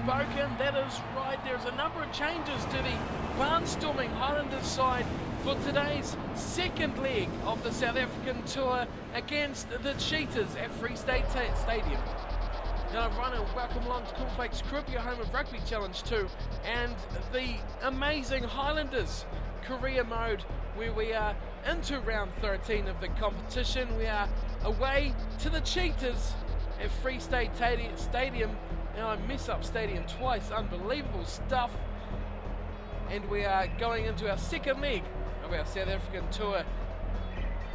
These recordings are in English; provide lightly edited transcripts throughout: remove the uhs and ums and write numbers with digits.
spoken. That is right. There's a number of changes to the barnstorming Highlanders side for today's second leg of the South African tour against the Cheetahs at Free State Stadium. Now everyone, and welcome along to Cornflakes Rugby, your home of Rugby Challenge 2, and the amazing Highlanders career mode, where we are into round 13 of the competition. We are away to the Cheetahs at Free State Stadium. Now I mess up stadium twice, unbelievable stuff. And we are going into our second leg of our South African tour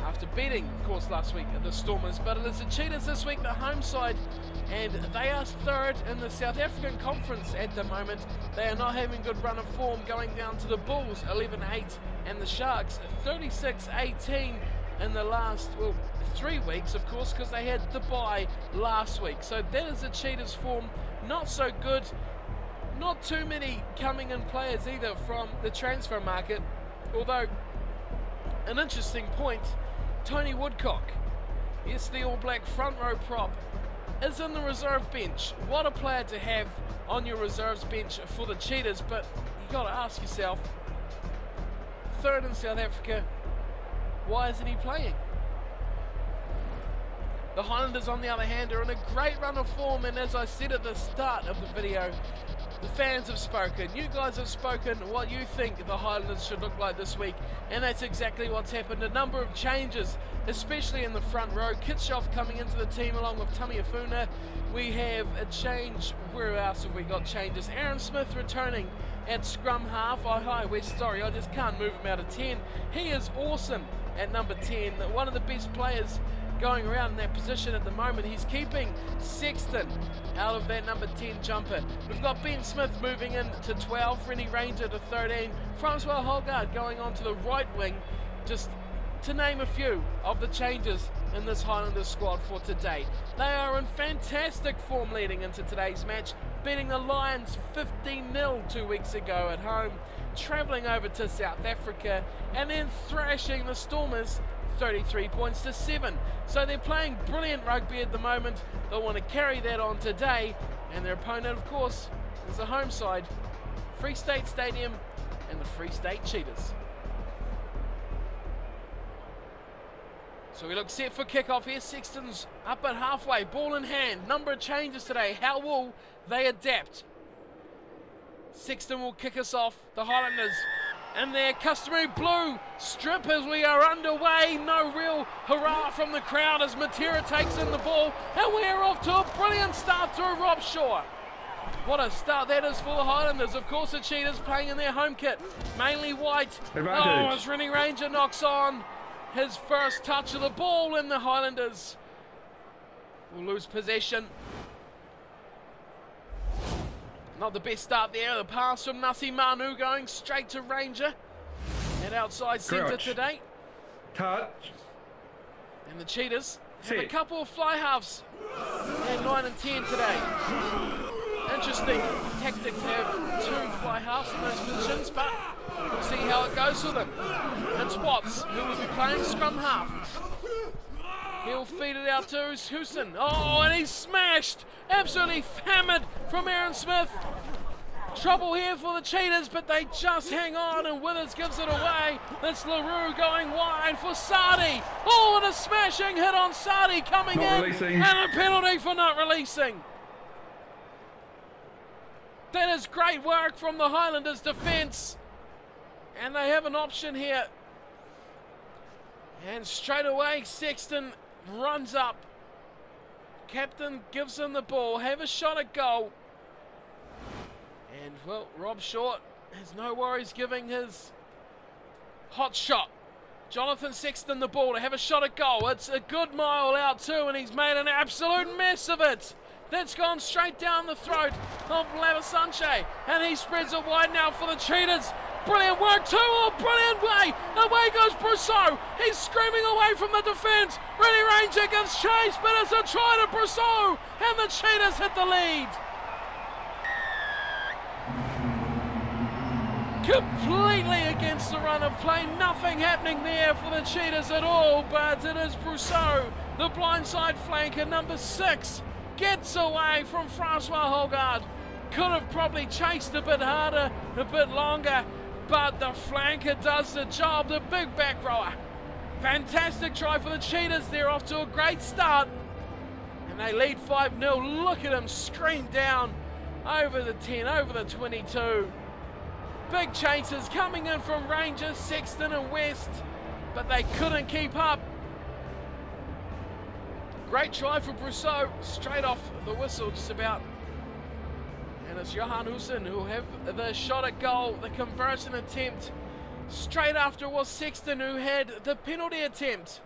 after beating, of course, last week the Stormers. But it is the Cheetahs this week, the home side, and they are third in the South African Conference at the moment. They are not having a good run of form, going down to the Bulls 11-8 and the Sharks 36-18 in the last, well, 3 weeks, of course, because they had the bye last week. So that is the Cheetahs' form, not so good. Not too many coming in players either from the transfer market, although an interesting point, Tony Woodcock, yes, the All Black front row prop, is in the reserve bench. What a player to have on your reserves bench for the Cheetahs, but you got to ask yourself, third in South Africa, why isn't he playing? The Highlanders, on the other hand, are in a great run of form, and as I said at the start of the video, the fans have spoken. You guys have spoken what you think the Highlanders should look like this week, and that's exactly what's happened. A number of changes, especially in the front row. Kitshoff coming into the team along with Tamiafuna. We have a change. Where else have we got changes? Aaron Smith returning at scrum half. Oh, hi, we're sorry, I just can't move him out of 10. He is awesome at number 10. One of the best players going around in that position at the moment. He's keeping Sexton out of that number 10 jumper. We've got Ben Smith moving in to 12, Rennie Ranger to 13, Francois Holgard going on to the right wing, just to name a few of the changes in this Highlanders squad for today. They are in fantastic form leading into today's match, beating the Lions 15-0 2 weeks ago at home, travelling over to South Africa, and then thrashing the Stormers 33 points to 7. So they're playing brilliant rugby at the moment. They'll want to carry that on today, and their opponent, of course, is the home side, Free State Stadium and the Free State Cheetahs. So we look set for kickoff here. Sexton's up at halfway, ball in hand. Number of changes today. How will they adapt? Sexton will kick us off. The Highlanders in their customary blue strip as we are underway. No real hurrah from the crowd as Matera takes in the ball, and we are off to a brilliant start through Rob Shaw. What a start that is for the Highlanders. Of course, the Cheetahs playing in their home kit, mainly white. Oh, as Rennie Ranger knocks on his first touch of the ball, and the Highlanders will lose possession. Not the best start there. The pass from Nasi Manu going straight to Ranger at outside centre today. Touch. And the Cheetahs have a couple of fly halves at 9 and 10 today. Interesting tactic to have 2 fly halves in those positions, but we'll see how it goes for them. It's Watts who will be playing scrum half. He'll feed it out to Houston. Oh, and he's smashed. Absolutely hammered from Aaron Smith. Trouble here for the Cheetahs, but they just hang on, and Withers gives it away. That's LaRue going wide for Sadi. Oh, and a smashing hit on Sadi coming in, and a penalty for not releasing. That is great work from the Highlanders defence, and they have an option here. And straight away, Sexton runs up. Captain gives him the ball. Have a shot at goal. And, well, Rob Short has no worries giving his hot shot. Jonathan Sexton the ball to have a shot at goal. It's a good mile out too, and he's made an absolute mess of it. That's gone straight down the throat of Lavasanche, and he spreads it wide now for the Cheetahs. Brilliant work too, oh brilliant way, away goes Brousseau, he's screaming away from the defence, Rennie Ranger gives chase, but it's a try to Brousseau, and the Cheetahs hit the lead. Completely against the run of play, nothing happening there for the Cheetahs at all, but it is Brousseau, the blindside flanker, number 6, gets away from Francois Holgard. could have probably chased a bit harder, a bit longer, but the flanker does the job, the big back rower. Fantastic try for the Cheetahs. They're off to a great start. And they lead 5-0. Look at him scream down over the 10, over the 22. Big chases coming in from Rangers, Sexton and West, but they couldn't keep up. Great try for Brousseau, straight off the whistle just about. And it's Johan Hussein who will have the shot at goal, the conversion attempt. Straight after was Sexton who had the penalty attempt.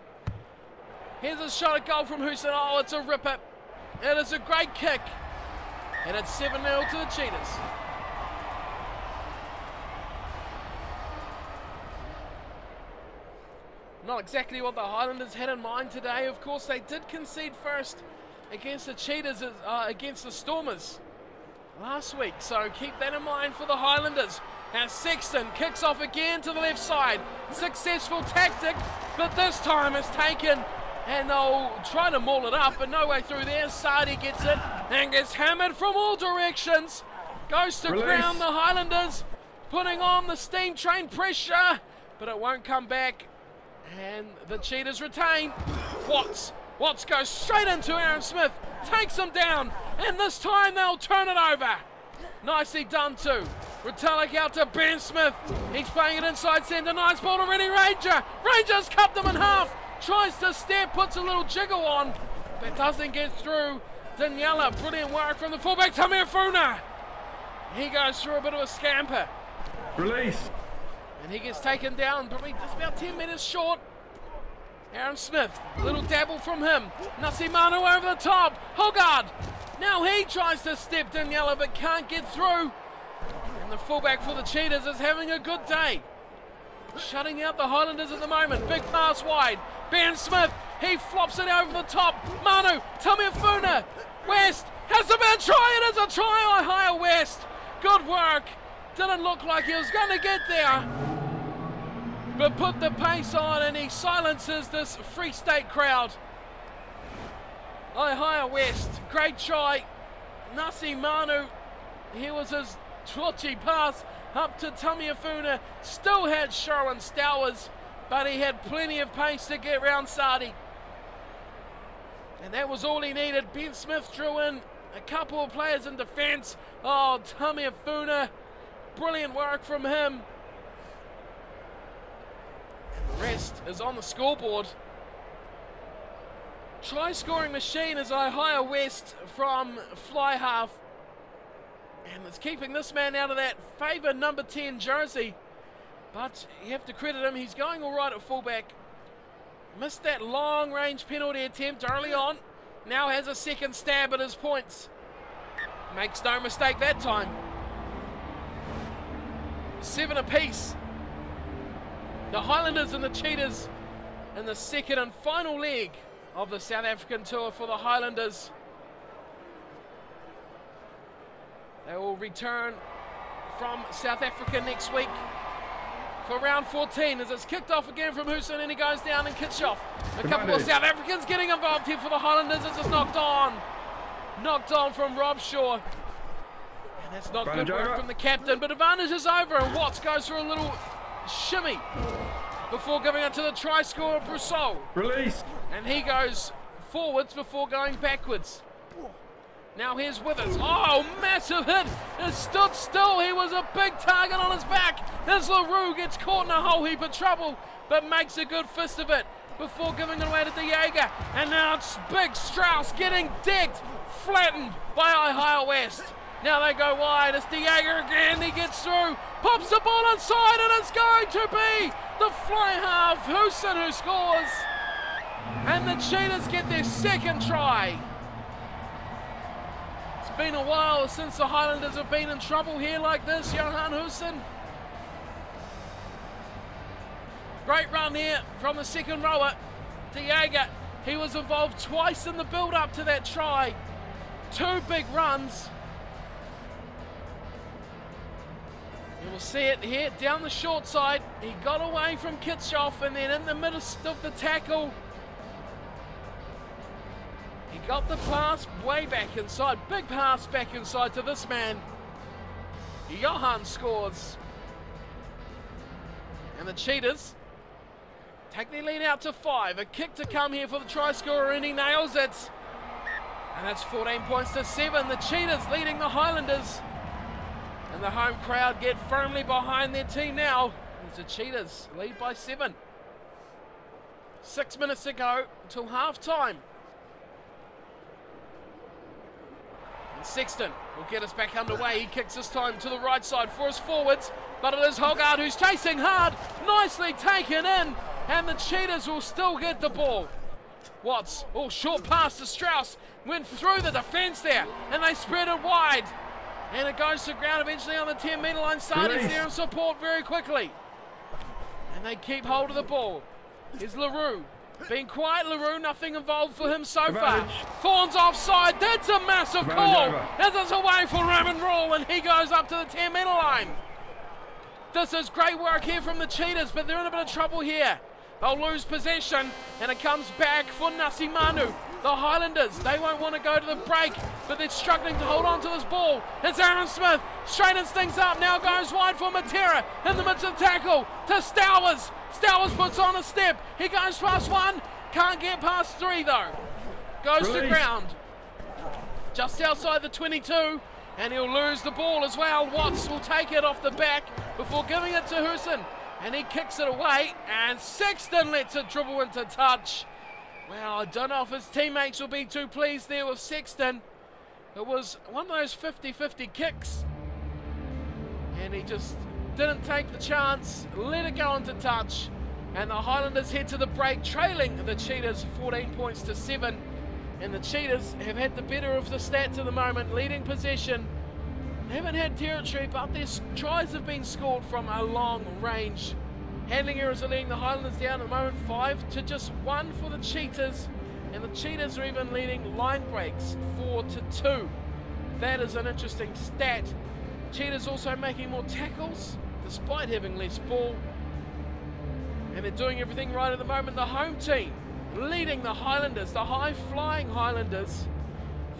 Here's a shot at goal from Hussein. Oh, it's a ripper. It is a great kick. And it's 7-0 to the Cheetahs. Not exactly what the Highlanders had in mind today. Of course, they did concede first against the Cheetahs, against the Stormers last week. So keep that in mind for the Highlanders. As Sexton kicks off again to the left side. Successful tactic, but this time it's taken. And they'll try to maul it up, but no way through there. Sadi gets it and gets hammered from all directions. Goes to ground, the Highlanders putting on the steam train pressure, but it won't come back. And the Cheetahs retain. Watts goes straight into Aaron Smith, takes him down, and this time they'll turn it over. Nicely done too. Retallick out to Ben Smith. He's playing it inside centre. Nice ball already, Rangers cut them in half. Tries to step, puts a little jiggle on, but doesn't get through. Daniela, brilliant work from the fullback, Tamiafuna. He goes through a bit of a scamper. Release. And he gets taken down, probably just about 10 metres short. Aaron Smith, little dabble from him. Nasimano over the top. Hogarth. Now he tries to step Daniela, but can't get through. And the fullback for the Cheetahs is having a good day. Shutting out the Highlanders at the moment. Big pass wide. Ben Smith, he flops it over the top. Manu, Tamiafuna. West has a bad try. It is a try. Higher West. Good work. Didn't look like he was going to get there, but put the pace on, and he silences this Free State crowd. Higher West, great try. Nasi Manu, here was his twitchy pass up to Tamiafuna. Still had Sherwin Stowers, but he had plenty of pace to get round Sadi. And that was all he needed. Ben Smith drew in a couple of players in defence. Oh, Tamiafuna. Brilliant work from him. And the rest is on the scoreboard. Try scoring machine is Higher West from fly half. And it's keeping this man out of that favoured number 10 jersey. But you have to credit him, he's going all right at fullback. Missed that long range penalty attempt early on. Now has a second stab at his points. Makes no mistake that time. 7 apiece. The Highlanders and the Cheetahs in the second and final leg of the South African tour for the Highlanders. They will return from South Africa next week for round 14 as it's kicked off again from Hussein, and he goes down and kicks off. A couple of South Africans getting involved here for the Highlanders as it's knocked on. Knocked on from Rob Shaw. And that's not good work from the captain, but advantage is over, and Watts goes for a little shimmy before giving it to the try scorer, Brousseau. Release. And he goes forwards before going backwards. Now here's Withers. Oh, massive hit. It stood still. He was a big target on his back. As LaRue gets caught in a whole heap of trouble, but makes a good fist of it before giving it away to De Jager. And now it's Big Strauss getting decked, flattened by Higher West. Now they go wide. It's De Jager again. He gets through, pops the ball inside, and it's going to be the fly half, Hussein, who scores. And the Cheetahs get their second try. It's been a while since the Highlanders have been in trouble here like this. Johan Hussein. Great run here from the second rower. De Jager, he was involved twice in the build-up to that try. 2 big runs. You will see it here down the short side. He got away from Kitshoff, and then in the middle of the tackle, he got the pass way back inside. Big pass back inside to this man. Johan scores. And the Cheetahs take their lead out to 5. A kick to come here for the try scorer, and he nails it. And that's 14 points to 7. The Cheetahs leading the Highlanders. And the home crowd get firmly behind their team now as the Cheetahs lead by 7. 6 minutes to go until half time. And Sexton will get us back underway. He kicks this time to the right side for his forwards, but it is Hogarth who's chasing hard. Nicely taken in, and the Cheetahs will still get the ball. Watts, short pass to Strauss, went through the defence there, and they spread it wide. And it goes to ground eventually on the 10-metre line. Sardi's there in support very quickly. And they keep hold of the ball. Here's LaRue. Being quiet, LaRue, nothing involved for him so far. Thorne's offside, that's a massive call. As it's away for Roman Rule, and he goes up to the 10-metre line. This is great work here from the Cheetahs, but they're in a bit of trouble here. They'll lose possession, and it comes back for Nasimanu. The Highlanders, they won't want to go to the break, but they're struggling to hold on to this ball. It's Aaron Smith, straightens things up, now goes wide for Matera in the midst of tackle to Stowers. Stowers puts on a step, he goes past 1, can't get past 3 though. Goes to ground, just outside the 22, and he'll lose the ball as well. Watts will take it off the back before giving it to Hussein, and he kicks it away, and Sexton lets it dribble into touch. Well, I don't know if his teammates will be too pleased there with Sexton. It was one of those 50-50 kicks, and he just didn't take the chance, let it go into touch, and the Highlanders head to the break, trailing the Cheetahs 14 points to 7, and the Cheetahs have had the better of the stats at the moment, leading possession. They haven't had territory, but their tries have been scored from a long range. Handling errors are leading the Highlanders down at the moment, 5 to just 1 for the Cheetahs, and the Cheetahs are even leading line breaks 4 to 2. That is an interesting stat. Cheetahs also making more tackles despite having less ball, and they're doing everything right at the moment. The home team leading the Highlanders, the high-flying Highlanders,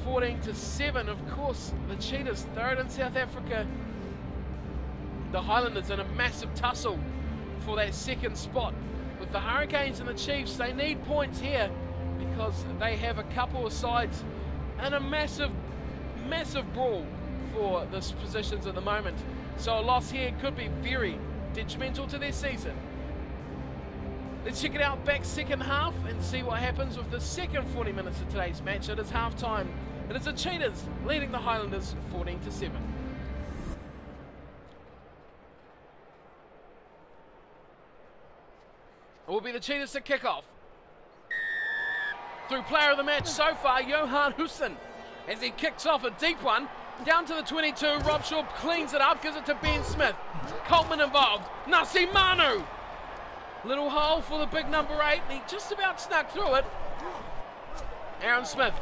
14 to 7. Of course, the Cheetahs third in South Africa. The Highlanders in a massive tussle for that second spot. With the Hurricanes and the Chiefs, they need points here because they have a couple of sides and a massive brawl for this positions at the moment. So a loss here could be very detrimental to their season. Let's check it out back second half and see what happens with the second 40 minutes of today's match. It is half time, and it's the Cheetahs leading the Highlanders 14 to 7. It will be the Cheetahs to kick off. Through player of the match so far, Johan Hussein, as he kicks off a deep one. Down to the 22, Rob Shaw cleans it up, gives it to Ben Smith. Coltman involved, Nasimanu. Little hole for the big number 8, and he just about snuck through it. Aaron Smith,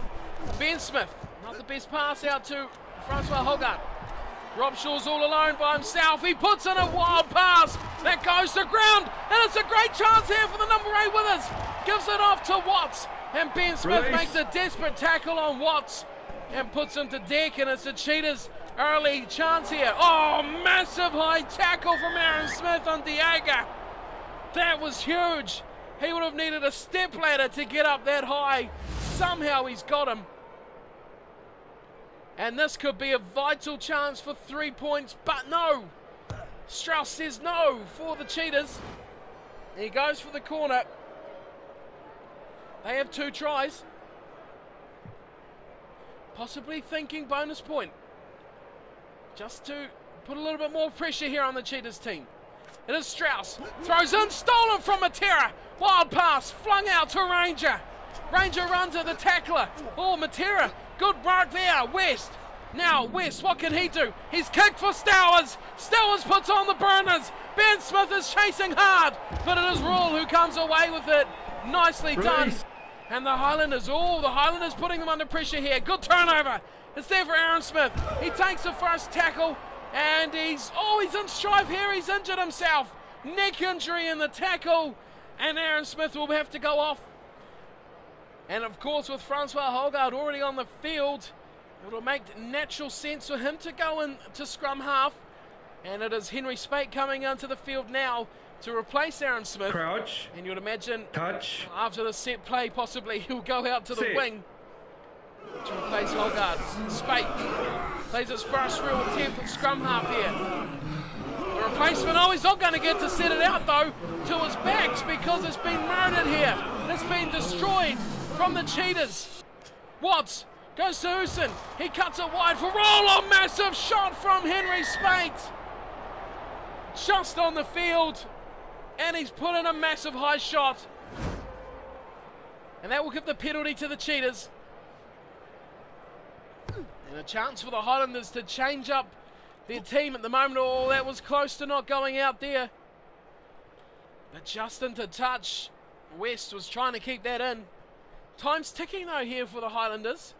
Ben Smith, not the best pass out to Francois Hogarth. Rob Shaw's all alone by himself. He puts in a wild pass that goes to ground, and it's a great chance here for the number 8 Withers. Gives it off to Watts, and Ben Smith makes a desperate tackle on Watts and puts him to deck, and it's the Cheetahs' early chance here. Oh, massive high tackle from Aaron Smith on Diaga. That was huge. He would have needed a step ladder to get up that high. Somehow he's got him. And this could be a vital chance for 3 points, but no. Strauss says no for the Cheetahs. He goes for the corner. They have 2 tries. Possibly thinking bonus point. Just to put a little bit more pressure here on the Cheetahs team. It is Strauss. Throws in, stolen from Matera. Wild pass, flung out to Ranger. Ranger runs at the tackler. Oh, Matera. Good work there, West. Now, West, what can he do? He's kicked for Stowers. Stowers puts on the burners. Ben Smith is chasing hard, but it is Rule who comes away with it. Nicely done. And the Highlanders, the Highlanders putting them under pressure here. Good turnover. It's there for Aaron Smith. He takes the first tackle, and he's in strife here. He's injured himself. Neck injury in the tackle, and Aaron Smith will have to go off. And of course, with Francois Hogarth already on the field, it will make natural sense for him to go into scrum half. And it is Henry Spate coming onto the field now to replace Aaron Smith. Crouch. And you'd imagine Touch. after the set play, possibly he'll go out to the Set. wing to replace Holgard. Spate plays his first real attempt at scrum half here. The replacement, oh, he's not going to get to set it out though to his backs because it's been murdered here. It's been destroyed from the Cheetahs. Watts goes to Hooson. He cuts it wide for roll. A massive shot from Henry Spate. Just on the field. And he's put in a massive high shot. And that will give the penalty to the Cheetahs. And a chance for the Highlanders to change up their team at the moment. Oh, that was close to not going out there. But Justin to touch. West was trying to keep that in. Time's ticking though here for the Highlanders.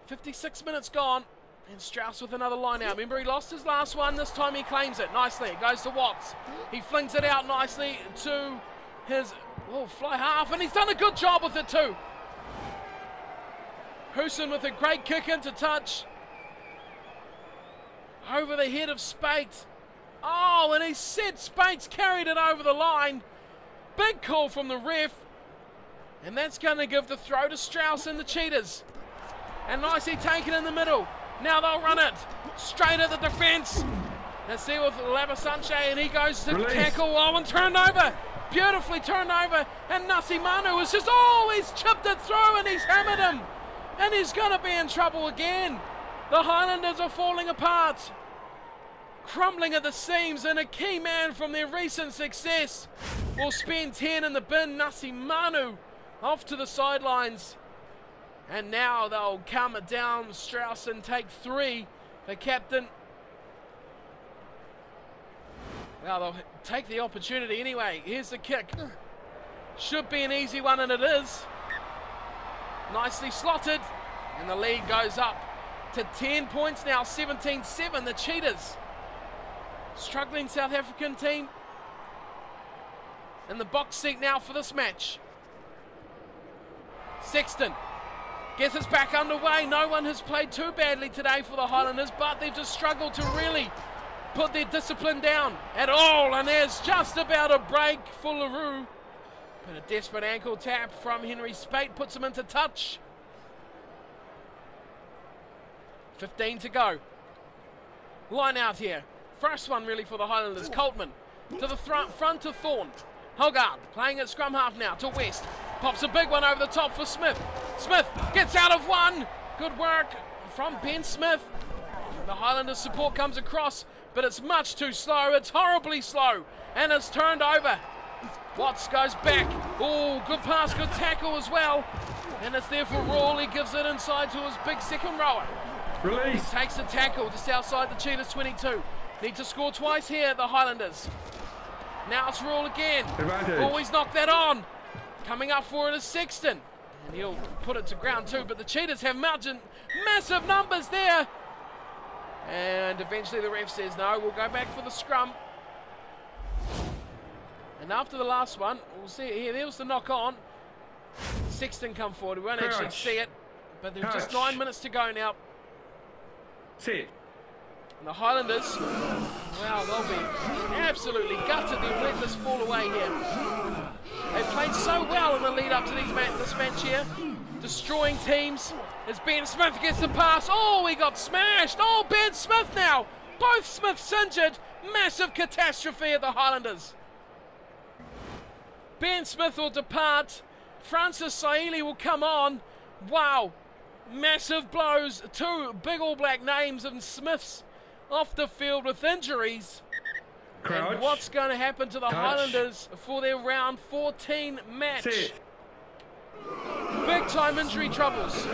56 minutes gone. And Strauss with another line out. Remember, he lost his last one. This time he claims it nicely. It goes to Watts. He flings it out nicely to his fly half. And he's done a good job with it too. Hooson with a great kick into touch. Over the head of Spate. Oh, and he said Spate's carried it over the line. Big call from the ref. And that's going to give the throw to Strauss and the Cheetahs. And nicely taken in the middle. Now they'll run it straight at the defence. Let's see with Labasanche, and he goes to tackle. Oh, and turned over. Beautifully turned over. And Nasi Manu is just, he's chipped it through and he's hammered him. And he's going to be in trouble again. The Highlanders are falling apart. Crumbling at the seams, and a key man from their recent success will spend 10 in the bin. Nasi Manu off to the sidelines. And now they'll calm it down, Strauss, and take 3. The captain. Well, they'll take the opportunity anyway. Here's the kick. Should be an easy one, and it is. Nicely slotted. And the lead goes up to 10 points now, 17-7. The Cheetahs. Struggling South African team. In the box seat now for this match. Sexton gets us back underway. No one has played too badly today for the Highlanders, but they've just struggled to really put their discipline down at all. And there's just about a break for LaRue. But a desperate ankle tap from Henry Spate puts him into touch. 15 to go. Line out here. First one really for the Highlanders. Coltman to the front to Thorne. Holgard playing at scrum half now to West. Pops a big one over the top for Smith. Smith gets out of one. Good work from Ben Smith. The Highlanders support comes across, but it's much too slow. It's horribly slow, and it's turned over. Watts goes back. Oh, good pass, good tackle as well. And it's there for Rawl. He gives it inside to his big second rower. Release. He takes the tackle just outside the Cheetahs 22. Need to score twice here, the Highlanders. Now it's Rawl again. Advantage. Oh, he's knocked that on. Coming up for it is Sexton. And he'll put it to ground too, but the Cheetahs have mounted massive numbers there. And eventually the ref says, no, we'll go back for the scrum. And after the last one, we'll see it here. There was the knock on. Sexton come forward. We won't actually see it, but there's just 9 minutes to go now. Sit. And the Highlanders, well, they'll be absolutely gutted. They've let this fall away here. They played so well in the lead up to this match here, destroying teams. As Ben Smith gets the pass, oh, he got smashed. Oh, Ben Smith now. Both Smiths injured. Massive catastrophe at the Highlanders. Ben Smith will depart. Francis Saili will come on. Wow, massive blows. 2 big All Black names and Smiths off the field with injuries. Crouch. And what's going to happen to the Highlanders for their round 14 match? Sit. Big time injury troubles.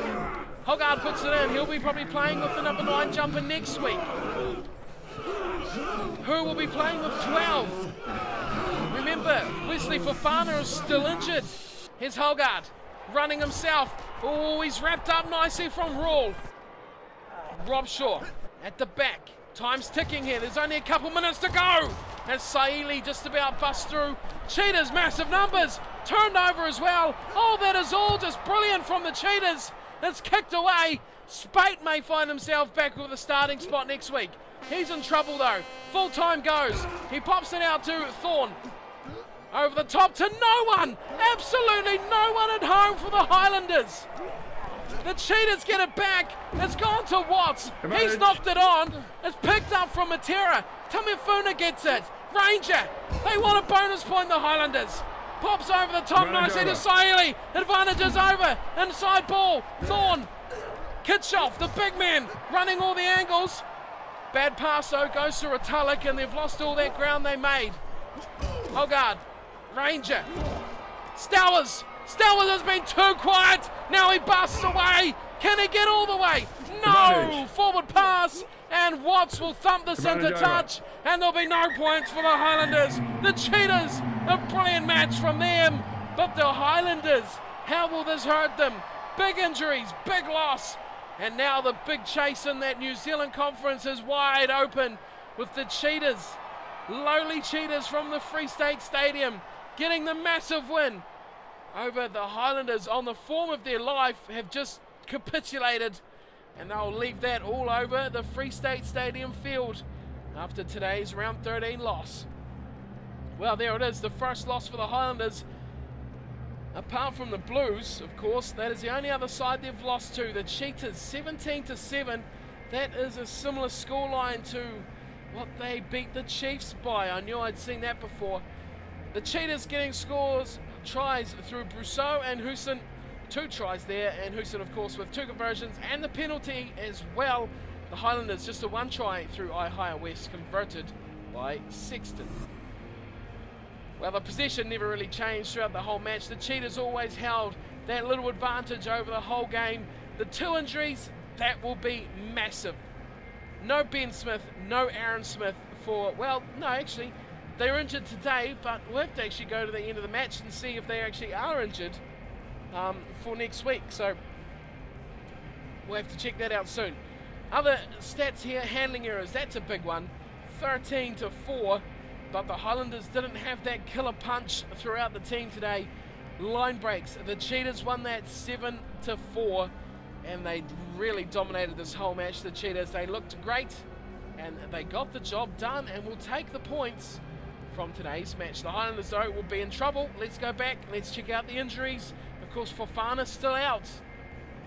Holgard puts it in. He'll be probably playing with the number 9 jumper next week. Who will be playing with 12? Remember, Wesley Fofana is still injured. Here's Holgard running himself. Oh, he's wrapped up nicely from Rawl. Rob Shaw at the back. Time's ticking here. There's only a couple minutes to go. As Saili just about busts through. Cheetahs, massive numbers. Turned over as well. Oh, that is all just brilliant from the Cheetahs. It's kicked away. Spate may find himself back with a starting spot next week. He's in trouble though. Full time goes. He pops it out to Thorne. Over the top to no one. Absolutely no one at home for the Highlanders. The Cheetahs get it back. It's gone to Watts. He's knocked it on. It's picked up from Matera. Tamifuna gets it. Ranger. They want a bonus point, the Highlanders. Pops over the top nicely to Saili. Advantages over. Inside ball. Thorne. Kitshoff, the big man, running all the angles. Bad pass though, goes to Retallick, and they've lost all that ground they made. Hogarth. Ranger. Stowers. Stowers has been too quiet. Now he busts away. Can he get all the way? No! Forward pass. And Watts will thump this into touch. And there'll be no points for the Highlanders. The Cheetahs, a brilliant match from them. But the Highlanders, how will this hurt them? Big injuries, big loss. And now the big chase in that New Zealand conference is wide open with the Cheetahs. Lowly Cheetahs from the Free State Stadium getting the massive win over the Highlanders on the form of their life, have just capitulated, and they'll leave that all over the Free State Stadium field after today's round 13 loss. Well, there it is, the first loss for the Highlanders. Apart from the Blues, of course, that is the only other side they've lost to. The Cheetahs 17-7. That is a similar scoreline to what they beat the Chiefs by. I knew I'd seen that before. The Cheetahs getting tries through Brousseau and Houston. 2 tries there, and Houston, of course, with 2 conversions and the penalty as well. The Highlanders just a 1 try through Ihia West, converted by Sexton. Well, the possession never really changed throughout the whole match. The Cheetahs always held that little advantage over the whole game. The 2 injuries, that will be massive. No Ben Smith, no Aaron Smith for, well, no, actually, they're injured today, but we'll have to actually go to the end of the match and see if they actually are injured for next week. So we'll have to check that out soon. Other stats here, handling errors, that's a big one. 13-4. But the Highlanders didn't have that killer punch throughout the team today. Line breaks. The Cheetahs won that 7-4, and they really dominated this whole match. The Cheetahs, they looked great, and they got the job done, and will take the points from today's match. The Highlanders, though, will be in trouble. Let's go back. Let's check out the injuries. Of course, Fofana's still out.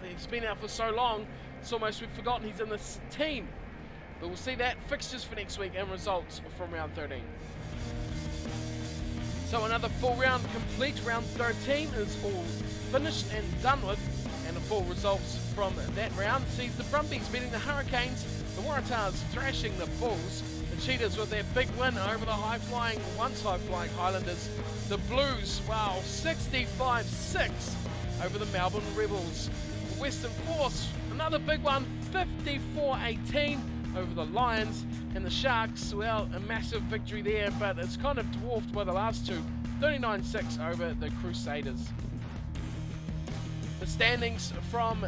He's been out for so long, it's almost we've forgotten he's in this team. But we'll see that fixtures for next week and results from round 13. So another full round complete. Round 13 is all finished and done with, and the full results from that round sees the Brumbies beating the Hurricanes, the Waratahs thrashing the Bulls, the Cheetahs with their big win over the once high-flying Highlanders, the Blues, wow, 65-6 over the Melbourne Rebels, the Western Force, another big one, 54-18 over the Lions, and the Sharks, well, a massive victory there, but it's kind of dwarfed by the last 2, 39-6 over the Crusaders. The standings from,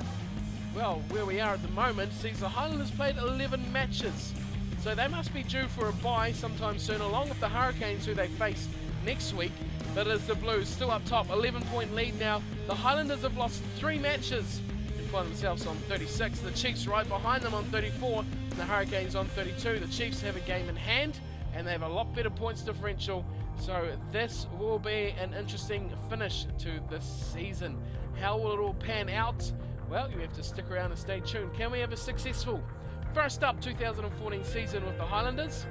well, where we are at the moment sees the Highlanders played 11 matches, so they must be due for a bye sometime soon, along with the Hurricanes, who they face next week. But as the Blues still up top, 11-point lead now. The Highlanders have lost 3 matches and find themselves on 36. The Chiefs right behind them on 34. The Hurricanes on 32. The Chiefs have a game in hand, and they have a lot better points differential, so this will be an interesting finish to this season. How will it all pan out? Well, you have to stick around and stay tuned. Can we have a successful first up 2014 season with the Highlanders?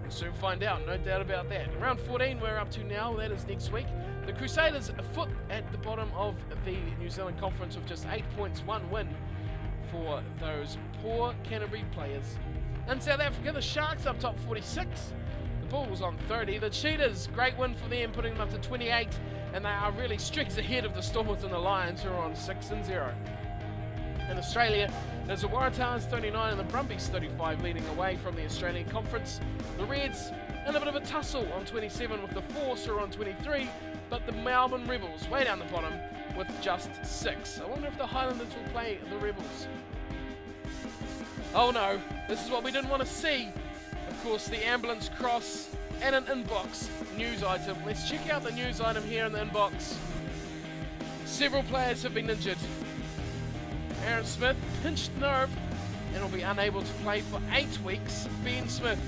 We'll soon find out, no doubt about that. Round 14 we're up to now, that is next week. The Crusaders a foot at the bottom of the New Zealand Conference with just 8 points, 1 win for those poor Canterbury players. In South Africa, the Sharks up top 46, the Bulls on 30, the Cheetahs, great win for them, putting them up to 28, and they are really streaks ahead of the Stormers and the Lions, who are on 6-0. In Australia, there's the Waratahs 39 and the Brumbies 35 leading away from the Australian Conference. The Reds in a bit of a tussle on 27 with the Force, who are on 23, but the Melbourne Rebels way down the bottom with just 6. I wonder if the Highlanders will play the Rebels. Oh no, this is what we didn't want to see. Of course, the ambulance cross and an inbox news item. Let's check out the news item here in the inbox. Several players have been injured. Aaron Smith, pinched nerve. and will be unable to play for 8 weeks. Ben Smith,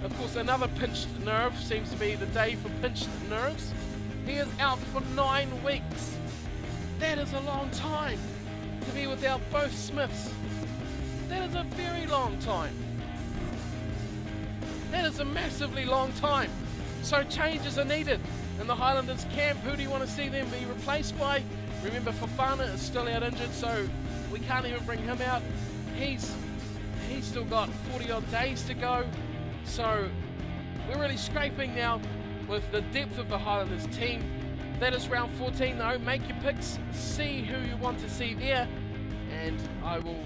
of course, another pinched nerve, seems to be the day for pinched nerves. He is out for 9 weeks. That is a long time to be without both Smiths. That is a very long time. That is a massively long time. So changes are needed in the Highlanders camp. Who do you want to see them be replaced by? Remember, Fofana is still out injured, so we can't even bring him out. He's still got 40 odd days to go. So we're really scraping now with the depth of the Highlanders team. That is round 14 though. Make your picks, see who you want to see there, and I will,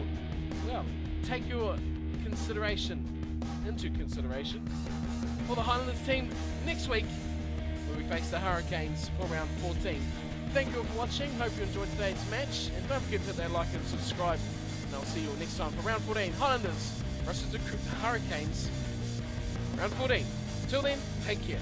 well, take your into consideration for the Highlanders team next week when we face the Hurricanes for round 14. Thank you all for watching. Hope you enjoyed today's match, and don't forget to hit that like and subscribe, and I'll see you all next time for round 14. Highlanders versus the Hurricanes, round 14. Till then, take care.